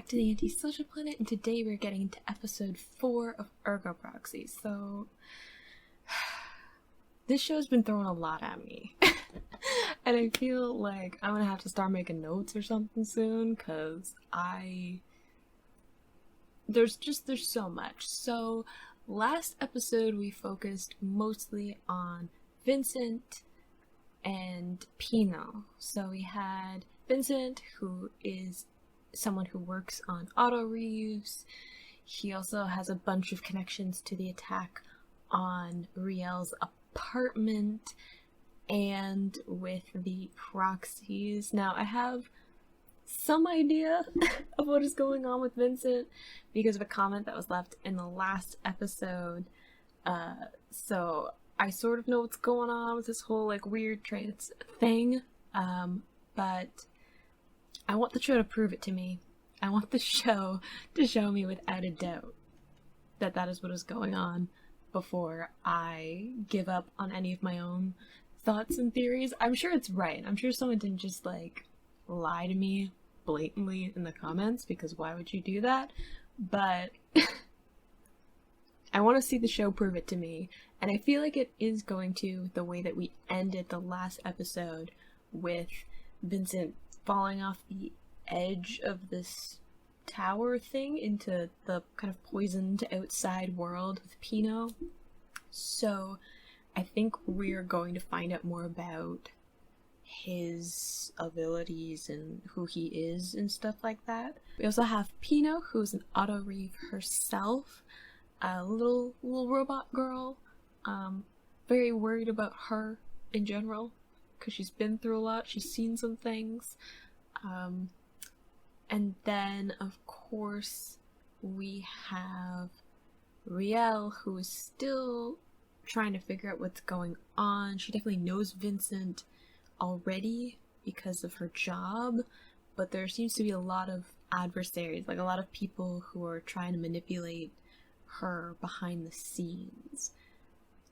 back to the Antisocial Planet, and today we're getting into episode 4 of Ergo Proxy. So, this show's been throwing a lot at me. And I feel like I'm gonna have to start making notes or something soon, because there's so much. So, last episode we focused mostly on Vincent and Pino. So we had Vincent, who is someone who works on auto reuse. He also has a bunch of connections to the attack on Riel's apartment and with the proxies. Now, I have some idea of what is going on with Vincent because of a comment that was left in the last episode. So I sort of know what's going on with this whole like weird trans thing, but I want the show to prove it to me. I want the show to show me without a doubt that that is what is going on before I give up on any of my own thoughts and theories. I'm sure it's right. I'm sure someone didn't just like lie to me blatantly in the comments, because why would you do that? But I want to see the show prove it to me, and I feel like it is going to, the way that we ended the last episode with Vincent falling off the edge of this tower thing into the kind of poisoned outside world with Pino. So I think we're going to find out more about his abilities and who he is and stuff like that. We also have Pino, who's an auto reeve herself, a little robot girl. Very worried about her in general, because she's been through a lot, she's seen some things. And then, of course, we have Riel, who is still trying to figure out what's going on. She definitely knows Vincent already because of her job, but there seems to be a lot of adversaries, like a lot of people who are trying to manipulate her behind the scenes.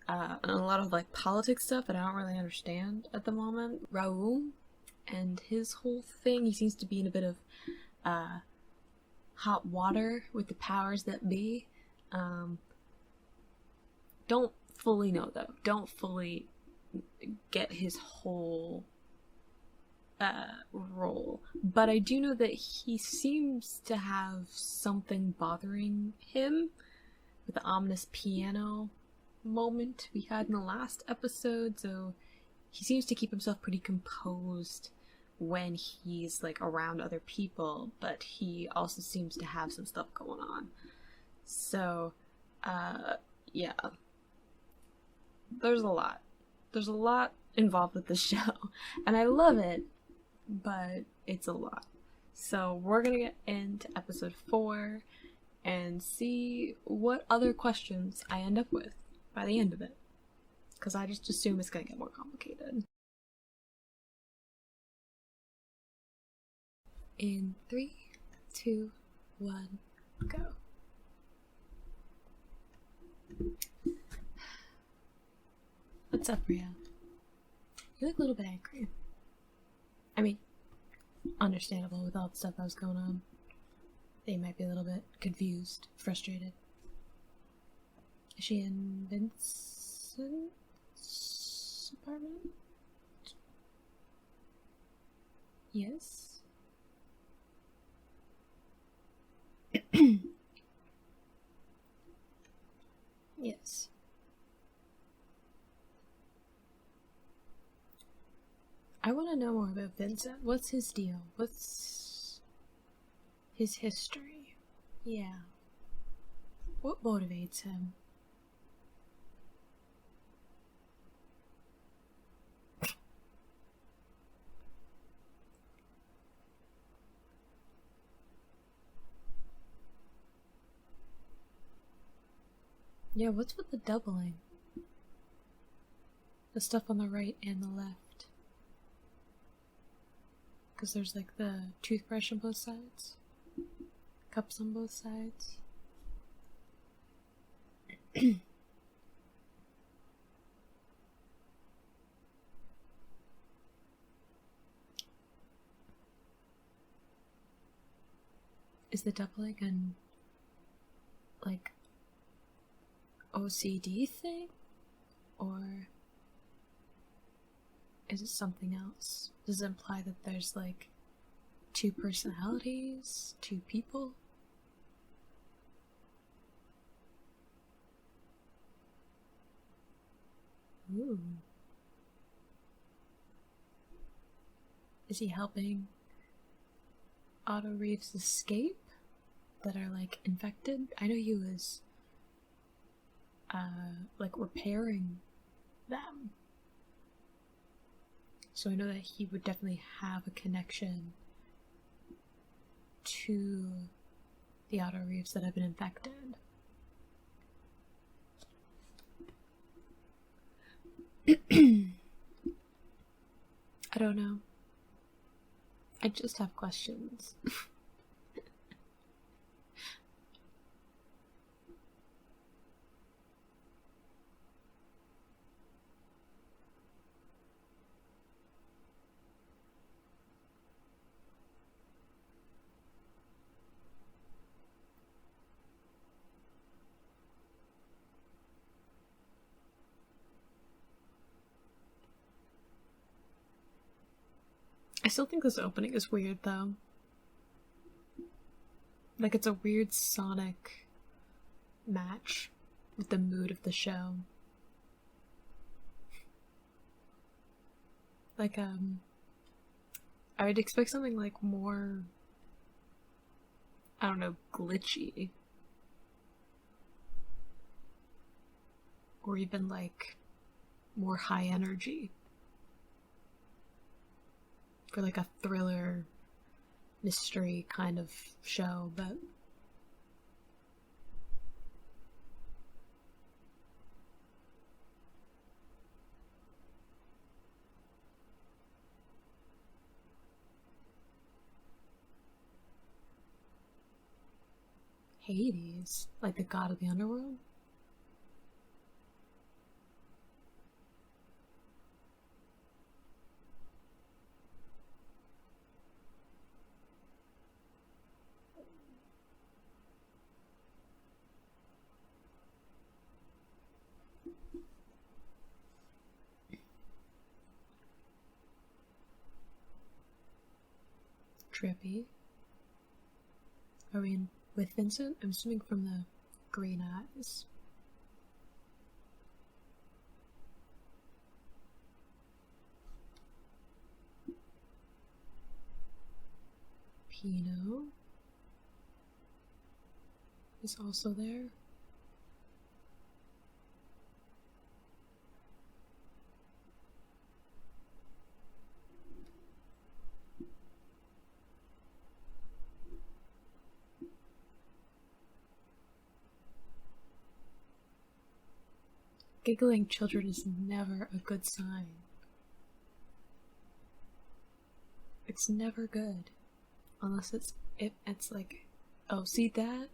And a lot of like politics stuff that I don't really understand at the moment. Raoul and his whole thing, he seems to be in a bit of hot water with the powers that be. Don't fully know though. Don't fully get his whole role. But I do know that he seems to have something bothering him with the ominous piano moment we had in the last episode, so he seems to keep himself pretty composed when he's like around other people, but he also seems to have some stuff going on. So yeah, there's a lot involved with the show, and I love it, but it's a lot. So we're gonna get into episode 4 and see what other questions I end up with by the end of it, because I just assume it's gonna get more complicated. In 3, 2, 1, go. What's up, Ria? You look a little bit angry. I mean, understandable with all the stuff that was going on. They might be a little bit confused, frustrated. Is she in Vincent's apartment? Yes. Yes. I want to know more about Vincent. What's his deal? What's his history? Yeah. What motivates him? Yeah, what's with the doubling? The stuff on the right and the left. Because there's like the toothbrush on both sides. Cups on both sides. Is the doubling an, like, OCD thing? Or is it something else? Does it imply that there's, like, two personalities? Two people? Ooh. Is he helping Otto Reeves escape that are, like, infected? I know he was, like, repairing them. So I know that he would definitely have a connection to the Otto Reeves that have been infected. I don't know. I just have questions. I still think this opening is weird, though. Like, it's a weird sonic match with the mood of the show. Like, I would expect something, like, more, I don't know, glitchy. Or even, like, more high energy. For, like, a thriller, mystery kind of show, but Hades, like the god of the underworld? Trippy. Are we in with Vincent? I'm assuming from the green eyes. Pino is also there. Giggling children is never a good sign. It's never good. Unless it's like, oh, see that?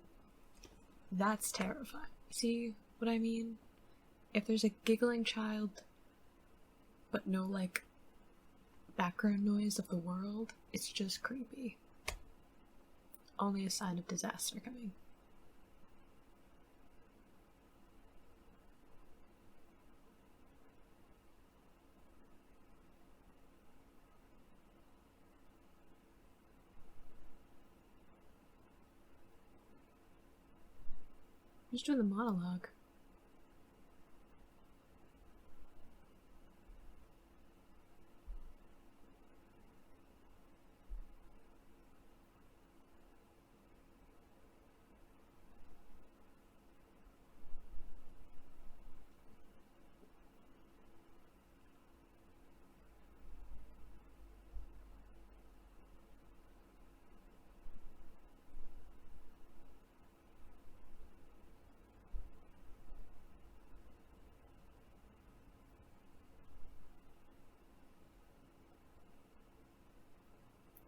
That's terrifying. See what I mean? If there's a giggling child, but no, like, background noise of the world, it's just creepy. Only a sign of disaster coming. I'm just doing the monologue.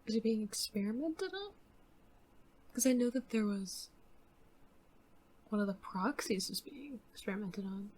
Is it being experimented on? Because I know that there was one of the proxies was being experimented on.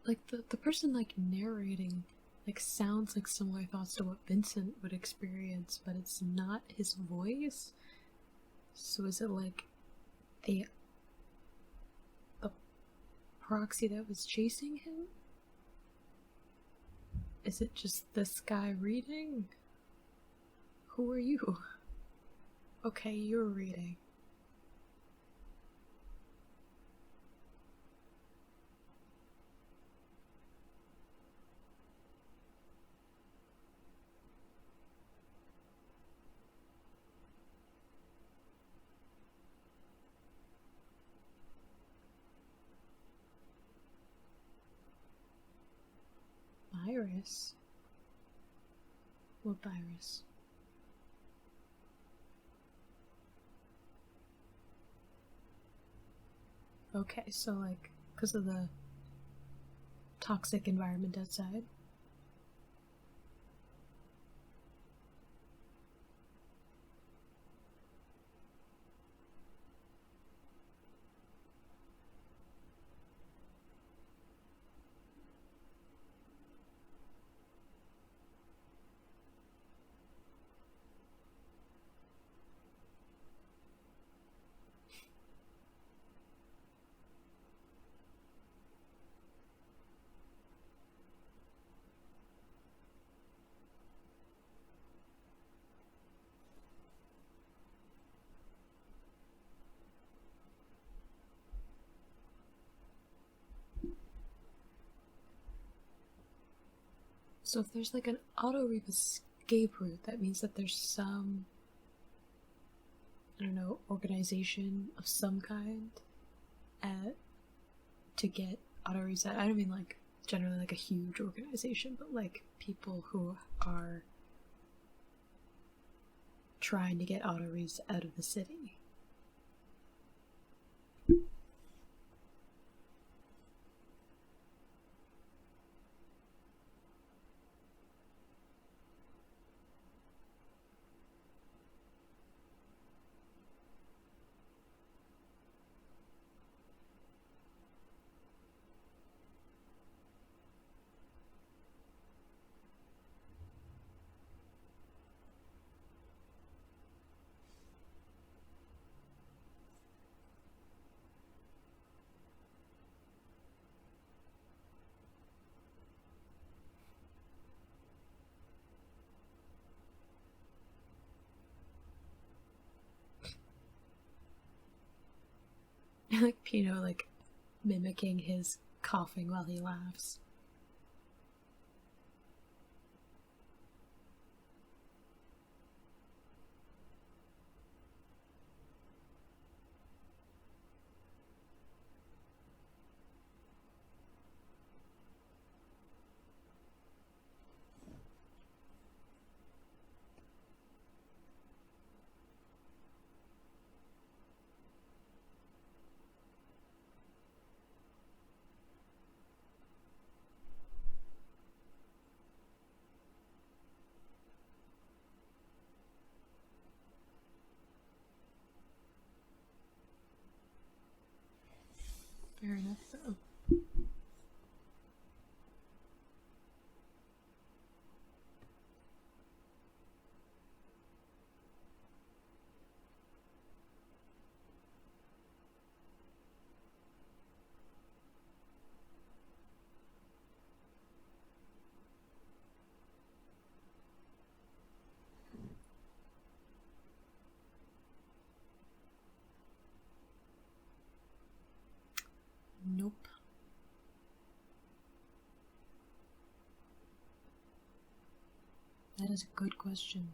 like the person like narrating like sounds like similar thoughts to what Vincent would experience, but it's not his voice. So is it like the proxy that was chasing him? Is it just this guy reading? Who are you? Okay, you're reading. Virus? What virus? Okay, so like, because of the toxic environment outside? So if there's like an auto-reap escape route, that means that there's some, I don't know, organization of some kind to get auto reset. I don't mean like generally like a huge organization, but like people who are trying to get auto reset out of the city. I like Pino like mimicking his coughing while he laughs. Fair enough, though. Nope. That is a good question.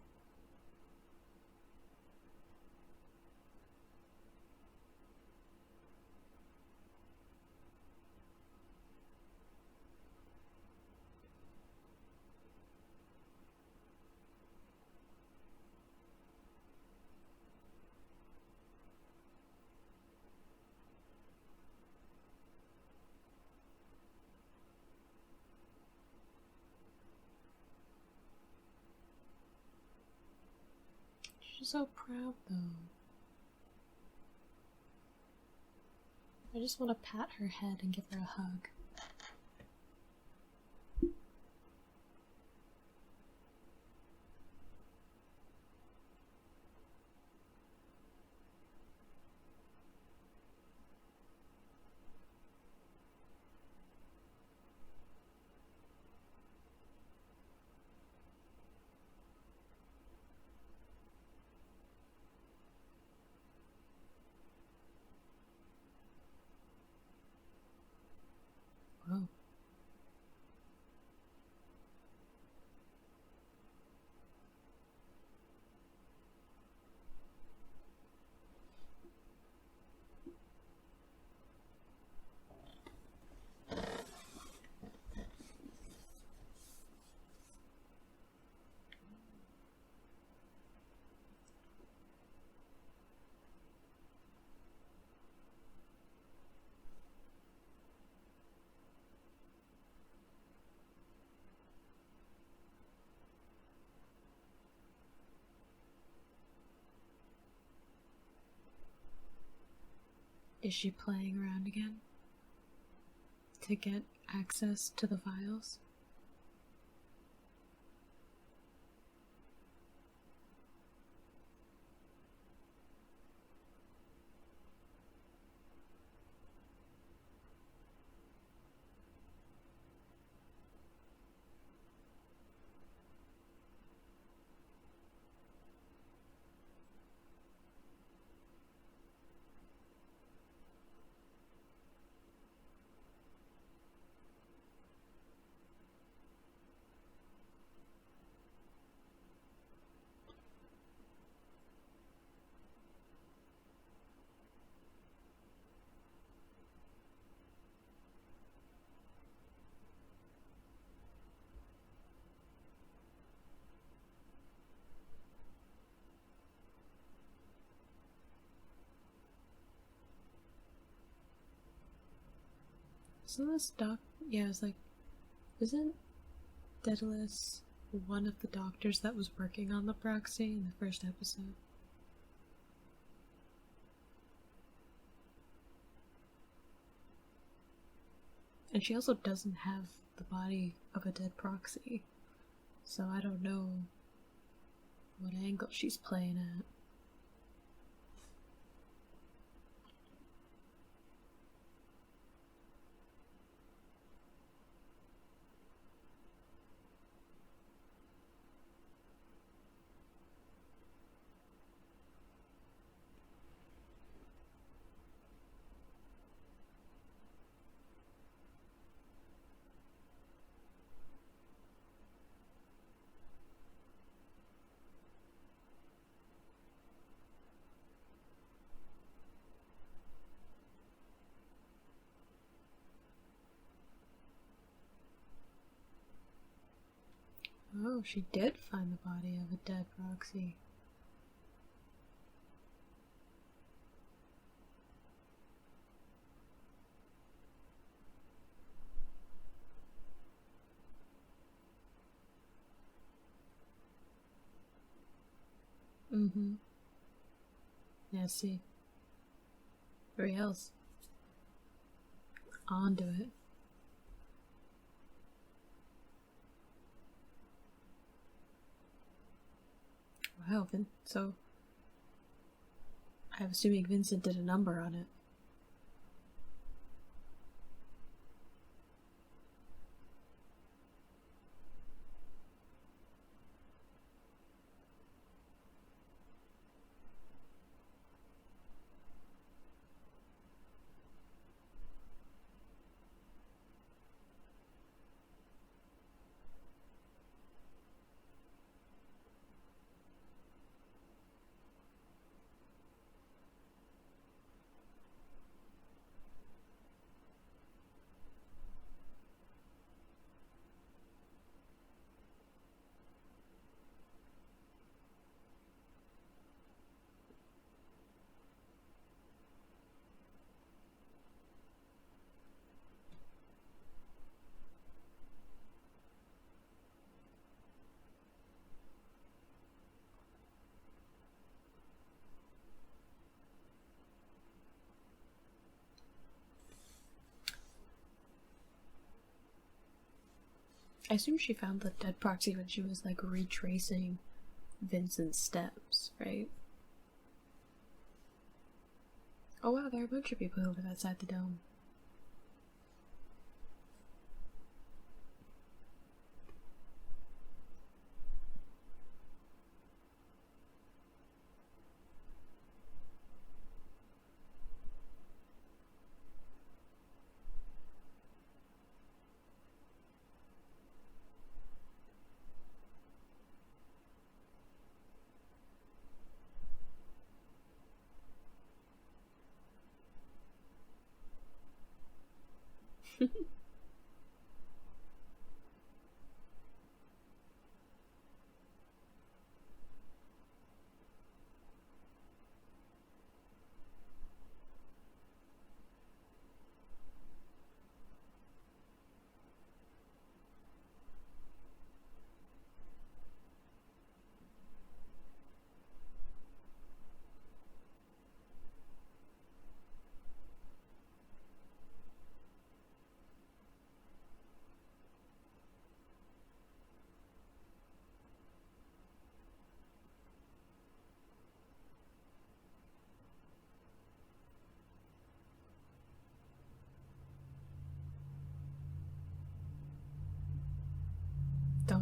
She's so proud, though. I just want to pat her head and give her a hug. Is she playing around again? To get access to the files? So this yeah, I was like, isn't Daedalus one of the doctors that was working on the proxy in the first episode? And she also doesn't have the body of a dead proxy, so I don't know what angle she's playing at. Oh, she did find the body of a dead proxy. Mm-hmm. Yeah, see. Reals. Onto it. Wow, so I'm assuming Vincent did a number on it. I assume she found the dead proxy when she was like retracing Vincent's steps, right? Oh wow, there are a bunch of people who live outside the dome.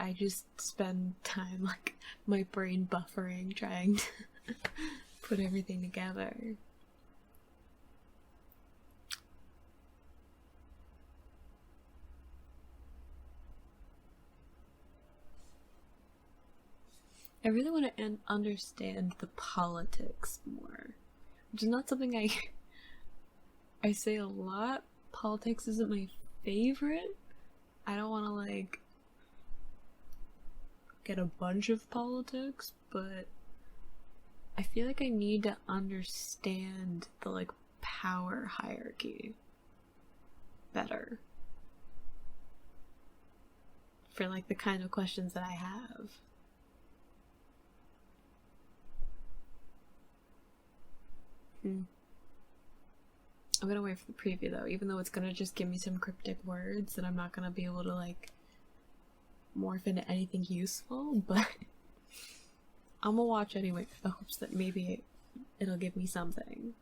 I just spend time, like, my brain buffering, trying to put everything together. I really want to understand the politics more, which is not something I say a lot. Politics isn't my favorite. I don't want to, like, get a bunch of politics, but I feel like I need to understand the, like, power hierarchy better for, like, the kind of questions that I have. I'm gonna wait for the preview though, even though it's gonna just give me some cryptic words that I'm not gonna be able to, like, morph into anything useful, but I'm gonna watch anyway for the hopes that maybe it'll give me something.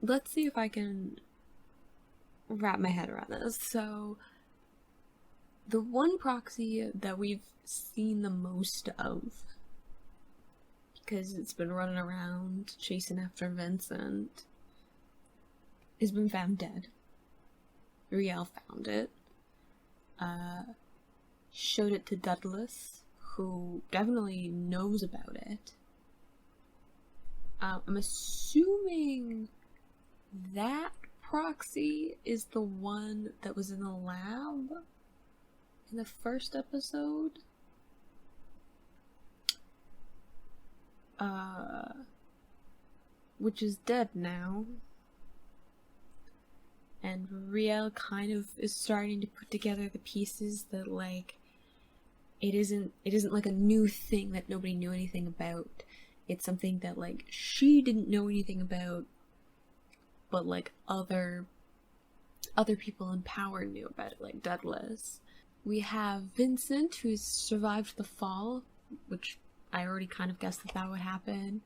Let's see if I can wrap my head around this. So, the one proxy that we've seen the most of, because it's been running around chasing after Vincent, has been found dead. Riel found it, showed it to Douglas, who definitely knows about it. I'm assuming that proxy is the one that was in the lab in the first episode. Which is dead now. And Riel kind of is starting to put together the pieces that, like, it isn't like a new thing that nobody knew anything about. It's something that, like, she didn't know anything about, but, like, other people in power knew about it, like Douglas. We have Vincent, who's survived the fall, which I already kind of guessed that would happen.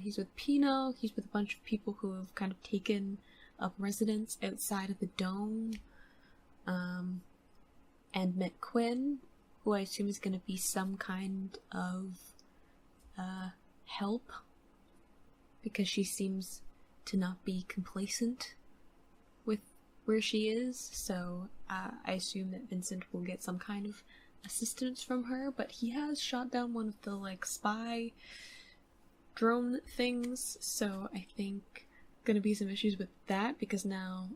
He's with Pino. He's with a bunch of people who have kind of taken up residence outside of the dome. And met Quinn, who I assume is going to be some kind of help, because she seems to not be complacent with where she is, so I assume that Vincent will get some kind of assistance from her, but he has shot down one of the, like, spy drone things, so I think gonna be some issues with that, because now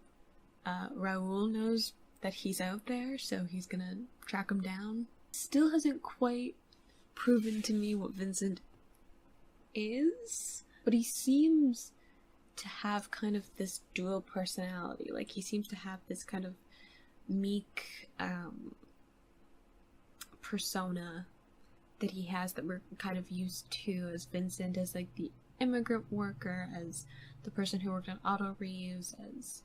Raoul knows that he's out there, so he's gonna track him down. Still hasn't quite proven to me what Vincent is, but he seems to have kind of this dual personality. Like, he seems to have this kind of meek persona that he has that we're kind of used to as Vincent, as, like, the immigrant worker, as the person who worked on auto reuse, as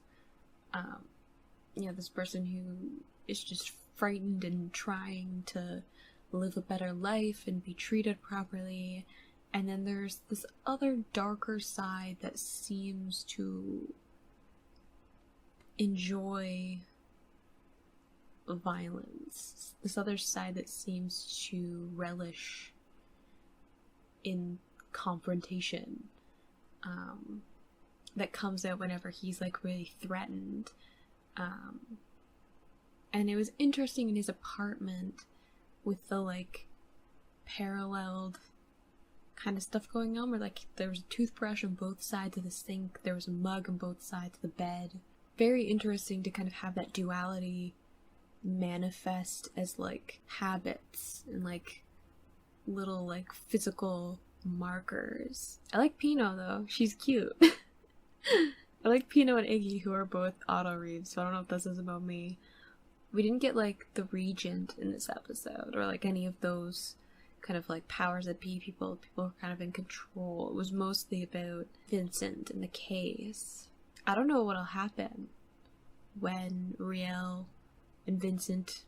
this person who is just frightened and trying to live a better life and be treated properly. And then there's this other darker side that seems to enjoy violence. This other side that seems to relish in confrontation. That comes out whenever he's, like, really threatened. And it was interesting in his apartment with the, like, paralleled kind of stuff going on, where, like, there was a toothbrush on both sides of the sink, there was a mug on both sides of the bed. Very interesting to kind of have that duality manifest as, like, habits and, like, little, like, physical markers. I like Pino, though. She's cute. I like Pino and Iggy, who are both auto reads, so I don't know if this is about me. We didn't get, like, the Regent in this episode, or, like, any of those kind of, like, powers that be people who are kind of in control. It was mostly about Vincent and the case. I don't know what'll happen when Riel and Vincent,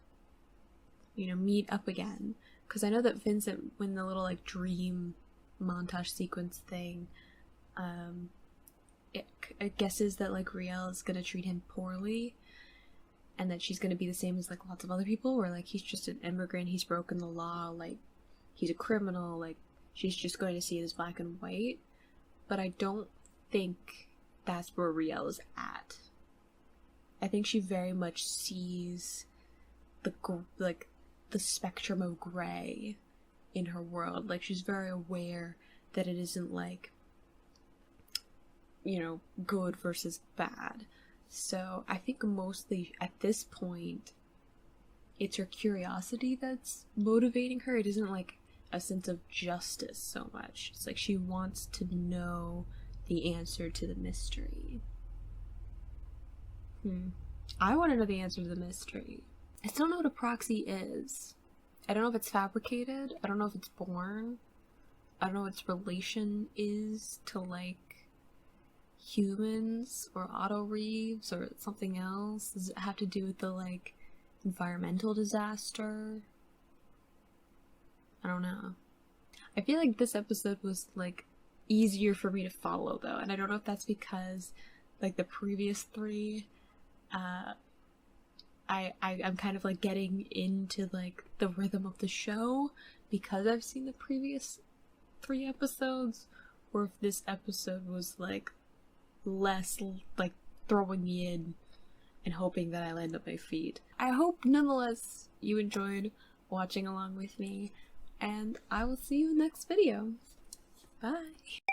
meet up again. Because I know that Vincent, when the little like dream montage sequence thing, it guesses that like Riel is gonna treat him poorly, and that she's gonna be the same as like lots of other people, where like he's just an immigrant, he's broken the law, like he's a criminal, like she's just going to see it as black and white. But I don't think that's where Riel is at. I think she very much sees the spectrum of gray in her world. Like she's very aware that it isn't like, good versus bad. So I think mostly at this point it's her curiosity that's motivating her. It isn't like a sense of justice so much. It's like she wants to know the answer to the mystery. I want to know the answer to the mystery. I still don't know what a proxy is. I don't know if it's fabricated. I don't know if it's born. I don't know what its relation is to like humans or auto reeves or something else. Does it have to do with the like environmental disaster? I don't know. I feel like this episode was like easier for me to follow though, and I don't know if that's because like the previous three, I'm kind of like getting into like the rhythm of the show because I've seen the previous 3 episodes, or if this episode was like less like throwing me in and hoping that I land on my feet. I hope nonetheless you enjoyed watching along with me, and I will see you in the next video. Bye!